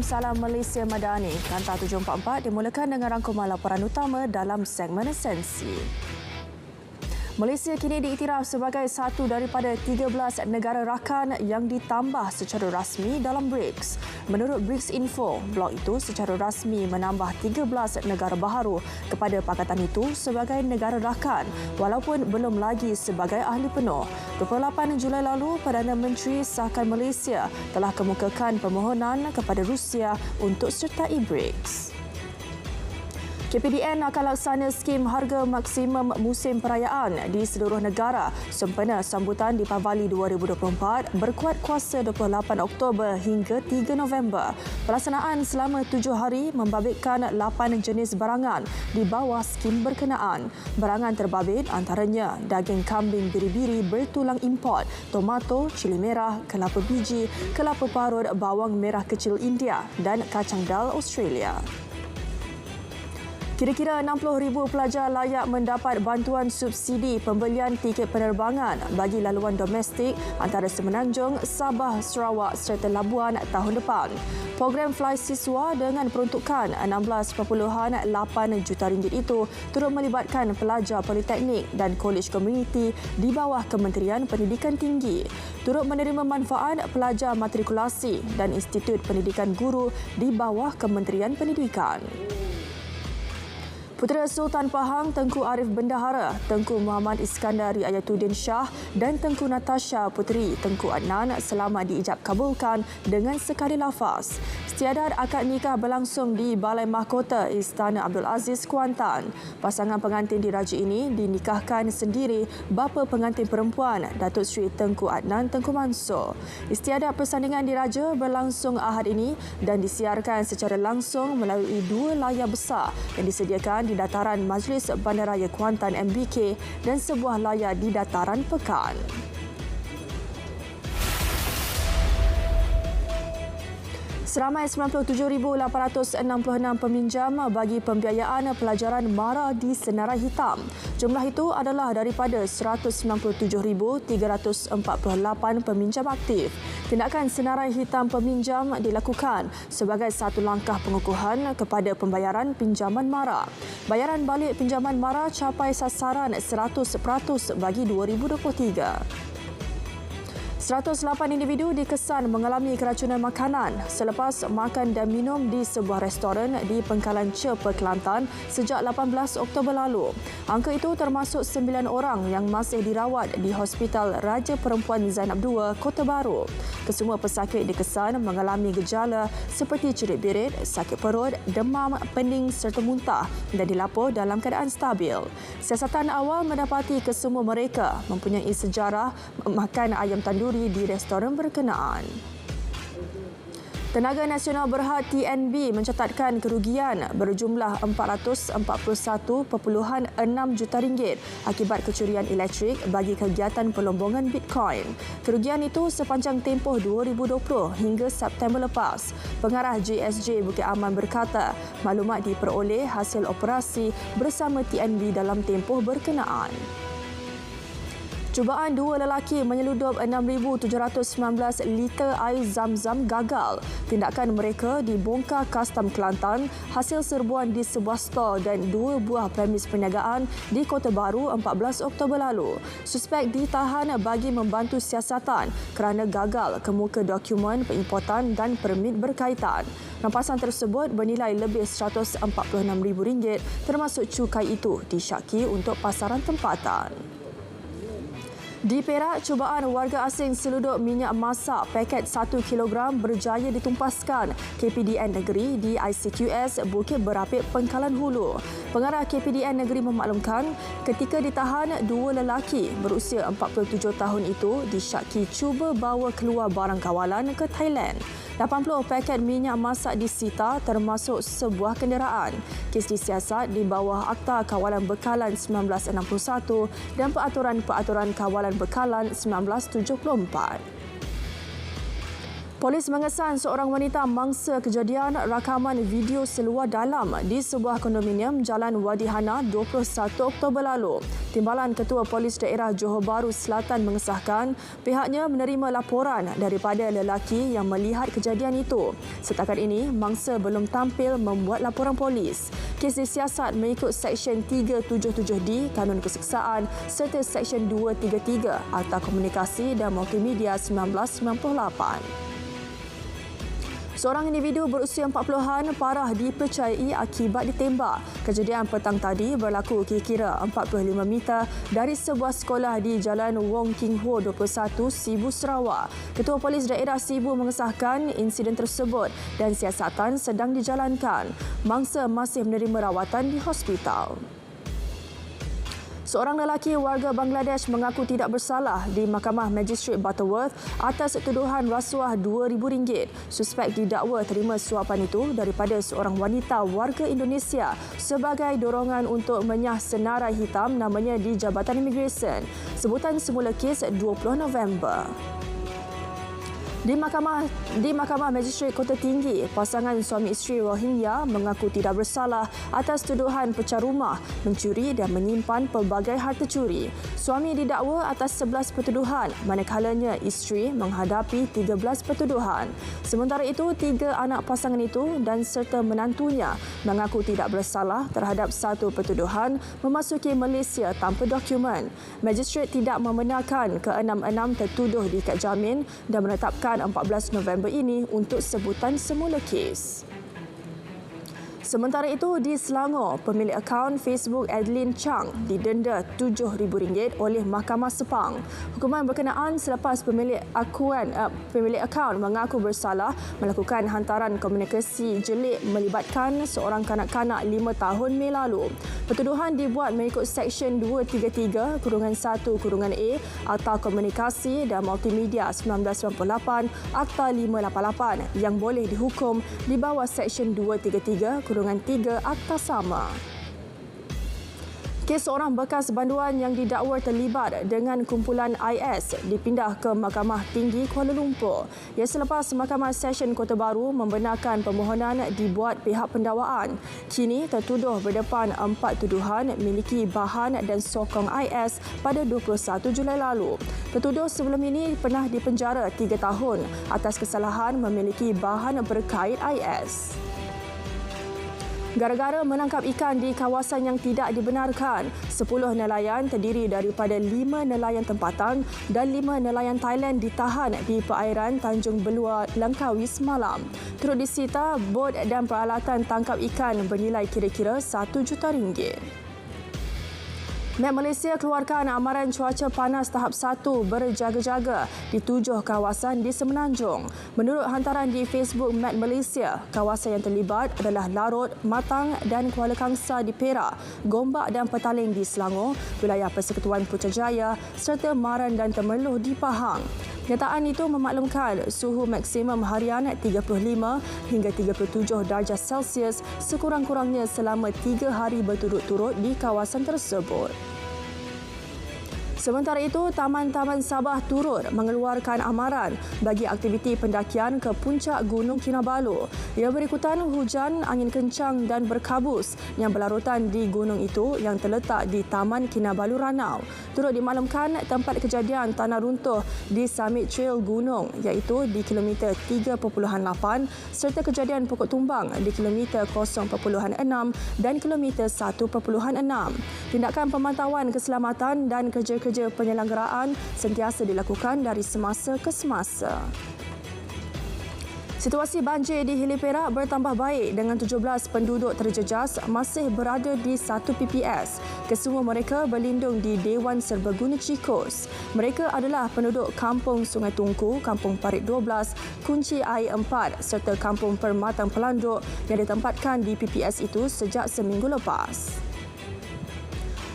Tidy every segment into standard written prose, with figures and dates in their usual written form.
Salam Malaysia Madani. Kanta 744 dimulakan dengan rangkuman laporan utama dalam segmen esensi. Malaysia kini diiktiraf sebagai satu daripada 13 negara rakan yang ditambah secara rasmi dalam BRICS. Menurut BRICS Info, blok itu secara rasmi menambah 13 negara baharu kepada pakatan itu sebagai negara rakan walaupun belum lagi sebagai ahli penuh. 28 Julai lalu, Perdana Menteri sahkan Malaysia telah kemukakan permohonan kepada Rusia untuk sertai BRICS. KPDN akan laksana skim harga maksimum musim perayaan di seluruh negara sempena sambutan Deepavali 2024 berkuat kuasa 28 Oktober hingga 3 November. Pelaksanaan selama 7 hari membabitkan 8 jenis barangan di bawah skim berkenaan. Barangan terbabit antaranya daging kambing biri-biri bertulang import, tomato, cili merah, kelapa biji, kelapa parut, bawang merah kecil India dan kacang dal Australia. Kira-kira 60,000 pelajar layak mendapat bantuan subsidi pembelian tiket penerbangan bagi laluan domestik antara Semenanjung, Sabah, Sarawak serta Labuan tahun depan. Program Fly Siswa dengan peruntukan 16.8 juta ringgit itu turut melibatkan pelajar politeknik dan kolej komuniti di bawah Kementerian Pendidikan Tinggi. Turut menerima manfaat pelajar matrikulasi dan Institut Pendidikan Guru di bawah Kementerian Pendidikan. Putera Sultan Pahang Tengku Arif Bendahara, Tengku Muhammad Iskandar Riayatuddin Shah dan Tengku Natasha Puteri Tengku Adnan selamat diijab kabulkan dengan sekali lafaz. Istiadat akad nikah berlangsung di Balai Mahkota Istana Abdul Aziz, Kuantan. Pasangan pengantin diraja ini dinikahkan sendiri bapa pengantin perempuan Datuk Seri Tengku Adnan Tengku Mansur. Istiadat persandingan diraja berlangsung Ahad ini dan disiarkan secara langsung melalui 2 layar besar yang disediakan di dataran Majlis Bandaraya Kuantan MBK dan sebuah layar di dataran Pekan. Seramai 97,866 peminjam bagi pembiayaan pelajaran MARA di Senarai Hitam. Jumlah itu adalah daripada 197,348 peminjam aktif. Tindakan Senarai Hitam peminjam dilakukan sebagai satu langkah pengukuhan kepada pembayaran pinjaman MARA. Bayaran balik pinjaman MARA capai sasaran 100% bagi 2023. 108 individu dikesan mengalami keracunan makanan selepas makan dan minum di sebuah restoran di Pengkalan Cepa, Kelantan sejak 18 Oktober lalu. Angka itu termasuk 9 orang yang masih dirawat di Hospital Raja Perempuan Zainab II, Kota Baru. Kesemua pesakit dikesan mengalami gejala seperti cerit-birit, sakit perut, demam, pening serta muntah dan dilapor dalam keadaan stabil. Siasatan awal mendapati kesemua mereka mempunyai sejarah makan ayam tanduri di restoran berkenaan. Tenaga Nasional Berhad TNB mencatatkan kerugian berjumlah 441.6 juta ringgit akibat kecurian elektrik bagi kegiatan pelombongan Bitcoin. Kerugian itu sepanjang tempoh 2020 hingga September lepas. Pengarah JSJ Bukit Aman berkata, maklumat diperoleh hasil operasi bersama TNB dalam tempoh berkenaan. Cubaan 2 lelaki menyeludup 6,719 liter air zam-zam gagal. Tindakan mereka dibongkar Kastam Kelantan hasil serbuan di sebuah stol dan 2 buah premis perniagaan di Kota Baru 14 Oktober lalu. Suspek ditahan bagi membantu siasatan kerana gagal kemuka dokumen pengimportan dan permit berkaitan. Rampasan tersebut bernilai lebih RM146,000 termasuk cukai itu disyaki untuk pasaran tempatan. Di Perak, cubaan warga asing seludup minyak masak paket 1 kg berjaya ditumpaskan KPDN Negeri di ICQS Bukit Berapit, Pengkalan Hulu. Pengarah KPDN Negeri memaklumkan ketika ditahan 2 lelaki berusia 47 tahun itu disyaki cuba bawa keluar barang kawalan ke Thailand. 80 paket minyak masak disita termasuk sebuah kenderaan. Kes disiasat di bawah Akta Kawalan Bekalan 1961 dan Peraturan-Peraturan Kawalan Bekalan 1974. Polis mengesan seorang wanita mangsa kejadian rakaman video seluar dalam di sebuah kondominium Jalan Wadi Hana 21 Oktober lalu. Timbalan Ketua Polis Daerah Johor Bahru Selatan mengesahkan pihaknya menerima laporan daripada lelaki yang melihat kejadian itu. Setakat ini, mangsa belum tampil membuat laporan polis. Kes disiasat mengikut Seksyen 377D Kanun Keseksaan serta Seksyen 233 Akta Komunikasi dan Multimedia 1998. Seorang individu berusia 40-an parah dipercayai akibat ditembak. Kejadian petang tadi berlaku kira-kira 45 meter dari sebuah sekolah di Jalan Wong King Ho 21, Sibu, Sarawak. Ketua Polis Daerah Sibu mengesahkan insiden tersebut dan siasatan sedang dijalankan. Mangsa masih menerima rawatan di hospital. Seorang lelaki warga Bangladesh mengaku tidak bersalah di Mahkamah Magistrate Butterworth atas tuduhan rasuah RM2,000. Suspek didakwa terima suapan itu daripada seorang wanita warga Indonesia sebagai dorongan untuk menyah senarai hitam namanya di Jabatan Imigresen. Sebutan semula kes 20 November. Di Mahkamah Magistrate Kota Tinggi, pasangan suami isteri Rohingya mengaku tidak bersalah atas tuduhan pecah rumah, mencuri dan menyimpan pelbagai harta curi. Suami didakwa atas 11 pertuduhan, manakalanya isteri menghadapi 13 pertuduhan. Sementara itu, 3 anak pasangan itu dan serta menantunya mengaku tidak bersalah terhadap 1 pertuduhan memasuki Malaysia tanpa dokumen. Magistrate tidak membenarkan ke-6 tertuduh diikat jamin dan menetapkan 14 November ini untuk sebutan semula kes. Sementara itu, di Selangor, pemilik akaun Facebook Adeline Chang didenda RM7,000 oleh Mahkamah Sepang. Hukuman berkenaan selepas pemilik akaun mengaku bersalah melakukan hantaran komunikasi jelik melibatkan seorang kanak-kanak 5 tahun Mei lalu. Pertuduhan dibuat mengikut Seksyen 233-1-A Akta Komunikasi dan Multimedia 1998 Akta 588 yang boleh dihukum di bawah Seksyen 233-3 Akta sama. Kes seorang bekas banduan yang didakwa terlibat dengan kumpulan IS dipindah ke Mahkamah Tinggi Kuala Lumpur. Ia selepas Mahkamah Session Kota Baru membenarkan permohonan dibuat pihak pendakwaan. Kini tertuduh berdepan 4 tuduhan miliki bahan dan sokong IS pada 21 Julai lalu. Tertuduh sebelum ini pernah dipenjara 3 tahun atas kesalahan memiliki bahan berkait IS. Gara-gara menangkap ikan di kawasan yang tidak dibenarkan, 10 nelayan terdiri daripada 5 nelayan tempatan dan 5 nelayan Thailand ditahan di perairan Tanjung Belua, Langkawi semalam. Turut disita bot dan peralatan tangkap ikan bernilai kira-kira RM1 juta. Met Malaysia keluarkan amaran cuaca panas tahap 1 berjaga-jaga di 7 kawasan di Semenanjung. Menurut hantaran di Facebook Met Malaysia, kawasan yang terlibat adalah Larut, Matang dan Kuala Kangsar di Perak, Gombak dan Petaling di Selangor, wilayah Persekutuan Putrajaya serta Maran dan Temerloh di Pahang. Kenyataan itu memaklumkan suhu maksimum harian 35 hingga 37 darjah Celsius sekurang-kurangnya selama 3 hari berturut-turut di kawasan tersebut. Sementara itu, Taman-Taman Sabah turut mengeluarkan amaran bagi aktiviti pendakian ke puncak Gunung Kinabalu. Ia berikutan hujan angin kencang dan berkabus yang berlarutan di gunung itu yang terletak di Taman Kinabalu Ranau. Turut dimaklumkan tempat kejadian tanah runtuh di Summit Trail Gunung iaitu di kilometer 3.8 serta kejadian pokok tumbang di kilometer 0.6 dan kilometer 1.6. Tindakan pemantauan keselamatan dan kerja-kerja penyelenggaraan sentiasa dilakukan dari semasa ke semasa. Situasi banjir di Hilir Perak bertambah baik dengan 17 penduduk terjejas masih berada di 1 PPS. Kesemua mereka berlindung di Dewan Serbaguna Cikos. Mereka adalah penduduk Kampung Sungai Tungku, Kampung Parit 12, Kunci Air 4 serta Kampung Permatang Pelanduk yang ditempatkan di PPS itu sejak seminggu lepas.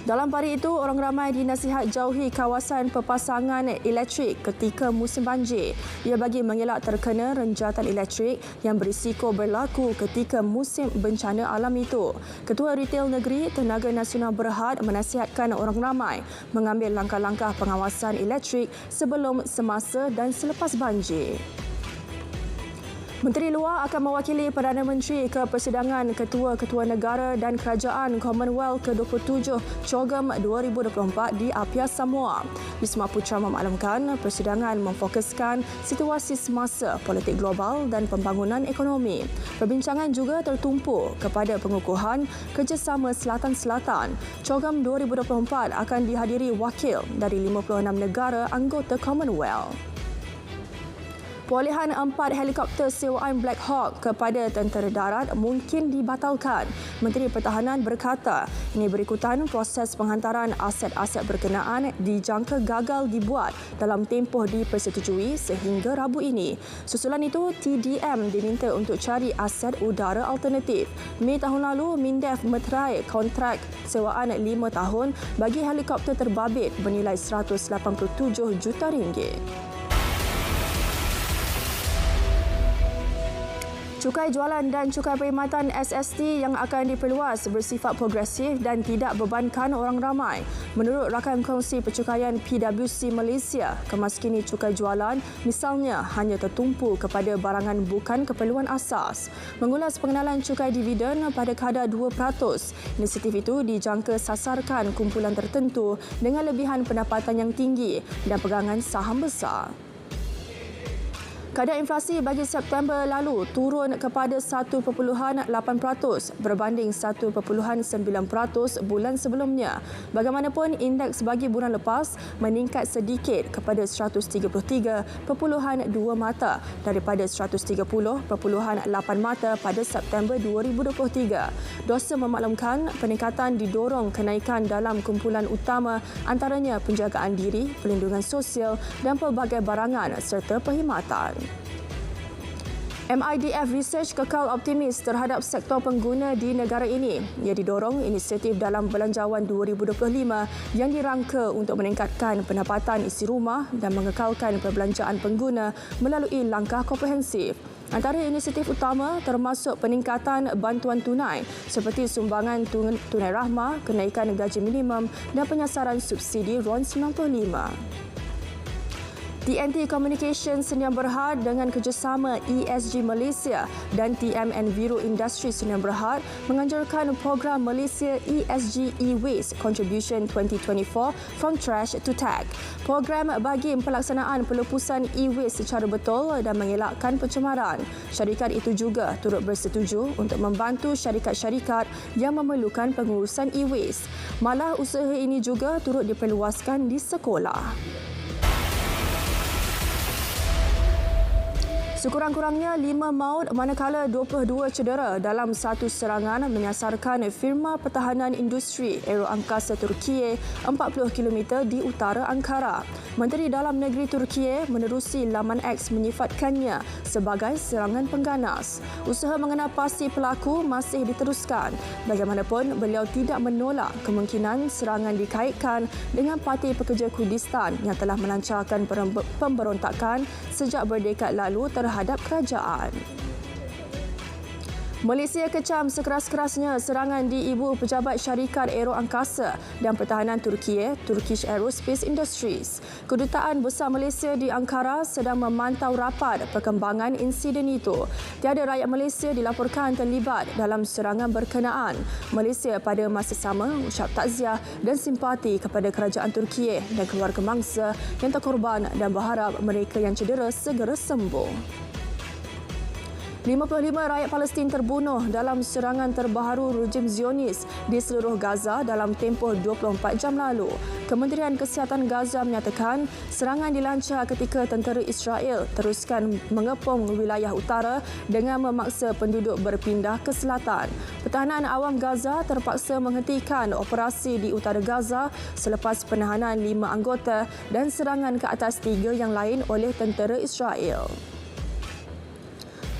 Dalam pari itu, orang ramai dinasihat jauhi kawasan perpasangan elektrik ketika musim banjir. Ia bagi mengelak terkena renjatan elektrik yang berisiko berlaku ketika musim bencana alam itu. Ketua Retail Negeri Tenaga Nasional Berhad menasihatkan orang ramai mengambil langkah-langkah pengawasan elektrik sebelum, semasa dan selepas banjir. Menteri Luar akan mewakili Perdana Menteri ke persidangan Ketua-Ketua Negara dan Kerajaan Commonwealth ke-27 COGM 2024 di Apia, Samoa. Wisma Putra memaklumkan persidangan memfokuskan situasi semasa politik global dan pembangunan ekonomi. Perbincangan juga tertumpu kepada pengukuhan kerjasama Selatan-Selatan. COGM 2024 akan dihadiri wakil dari 56 negara anggota Commonwealth. Perolehan 4 helikopter sewaan Black Hawk kepada tentera darat mungkin dibatalkan. Menteri Pertahanan berkata ini berikutan proses penghantaran aset-aset berkenaan dijangka gagal dibuat dalam tempoh dipersetujui sehingga Rabu ini. Susulan itu, TDM diminta untuk cari aset udara alternatif. Mei tahun lalu, Mindef meterai kontrak sewaan 5 tahun bagi helikopter terbabit bernilai RM187 juta. Cukai jualan dan cukai perkhidmatan SST yang akan diperluas bersifat progresif dan tidak bebankan orang ramai. Menurut Rakan Kongsi Percukaian PwC Malaysia, kemaskini cukai jualan misalnya hanya tertumpu kepada barangan bukan keperluan asas. Mengulas pengenalan cukai dividen pada kadar 2%, inisiatif itu dijangka sasarkan kumpulan tertentu dengan lebihan pendapatan yang tinggi dan pegangan saham besar. Kadar inflasi bagi September lalu turun kepada 1.8% berbanding 1.9% bulan sebelumnya. Bagaimanapun, indeks bagi bulan lepas meningkat sedikit kepada 133.2 mata daripada 130.8 mata pada September 2023. Dosa memaklumkan peningkatan didorong kenaikan dalam kumpulan utama antaranya penjagaan diri, perlindungan sosial dan pelbagai barangan serta perkhidmatan. MIDF Research kekal optimis terhadap sektor pengguna di negara ini. Ia didorong inisiatif dalam Belanjawan 2025 yang dirangka untuk meningkatkan pendapatan isi rumah dan mengekalkan perbelanjaan pengguna melalui langkah komprehensif. Antara inisiatif utama termasuk peningkatan bantuan tunai seperti sumbangan tunai rahmah, kenaikan gaji minimum dan penyasaran subsidi RON 95. TNT Communications Sdn Bhd dengan kerjasama ESG Malaysia dan TM Enviro Industri Sdn Bhd menganjurkan program Malaysia ESG E-Waste Contribution 2024 From Trash to Tech. Program bagi pelaksanaan pelepasan e-waste secara betul dan mengelakkan pencemaran. Syarikat itu juga turut bersetuju untuk membantu syarikat-syarikat yang memerlukan pengurusan e-waste. Malah usaha ini juga turut diperluaskan di sekolah. Sekurang-kurangnya 5 maut manakala 22 cedera dalam satu serangan menyasarkan firma pertahanan industri aeroangkasa Turkiye 40 km di utara Ankara. Menteri Dalam Negeri Turkiye menerusi laman X menyifatkannya sebagai serangan pengganas. Usaha mengenal pasti pelaku masih diteruskan. Bagaimanapun, beliau tidak menolak kemungkinan serangan dikaitkan dengan Parti Pekerja Kurdistan yang telah melancarkan pemberontakan sejak berdekad lalu terhadap kerajaan. Malaysia kecam sekeras-kerasnya serangan di ibu pejabat syarikat aeroangkasa dan pertahanan Turkiye, Turkish Aerospace Industries. Kedutaan Besar Malaysia di Ankara sedang memantau rapat perkembangan insiden itu. Tiada rakyat Malaysia dilaporkan terlibat dalam serangan berkenaan. Malaysia pada masa sama mengucap takziah dan simpati kepada kerajaan Turkiye dan keluarga mangsa yang terkorban dan berharap mereka yang cedera segera sembuh. 55 rakyat Palestin terbunuh dalam serangan terbaru rejim Zionis di seluruh Gaza dalam tempoh 24 jam lalu. Kementerian Kesihatan Gaza menyatakan serangan dilancar ketika tentera Israel teruskan mengepung wilayah utara dengan memaksa penduduk berpindah ke selatan. Pertahanan awam Gaza terpaksa menghentikan operasi di utara Gaza selepas penahanan 5 anggota dan serangan ke atas 3 yang lain oleh tentera Israel.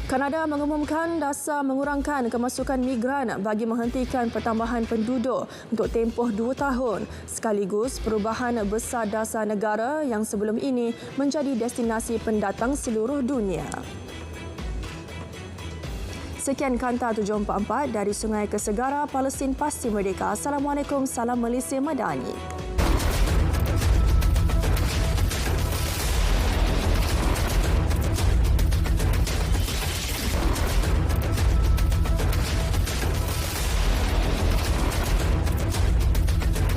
Kanada mengumumkan dasar mengurangkan kemasukan migran bagi menghentikan pertambahan penduduk untuk tempoh 2 tahun, sekaligus perubahan besar dasar negara yang sebelum ini menjadi destinasi pendatang seluruh dunia. Sekian Kanta 744 dari Sungai ke Segara, Palestin Pasti Merdeka. Assalamualaikum, salam Malaysia Madani.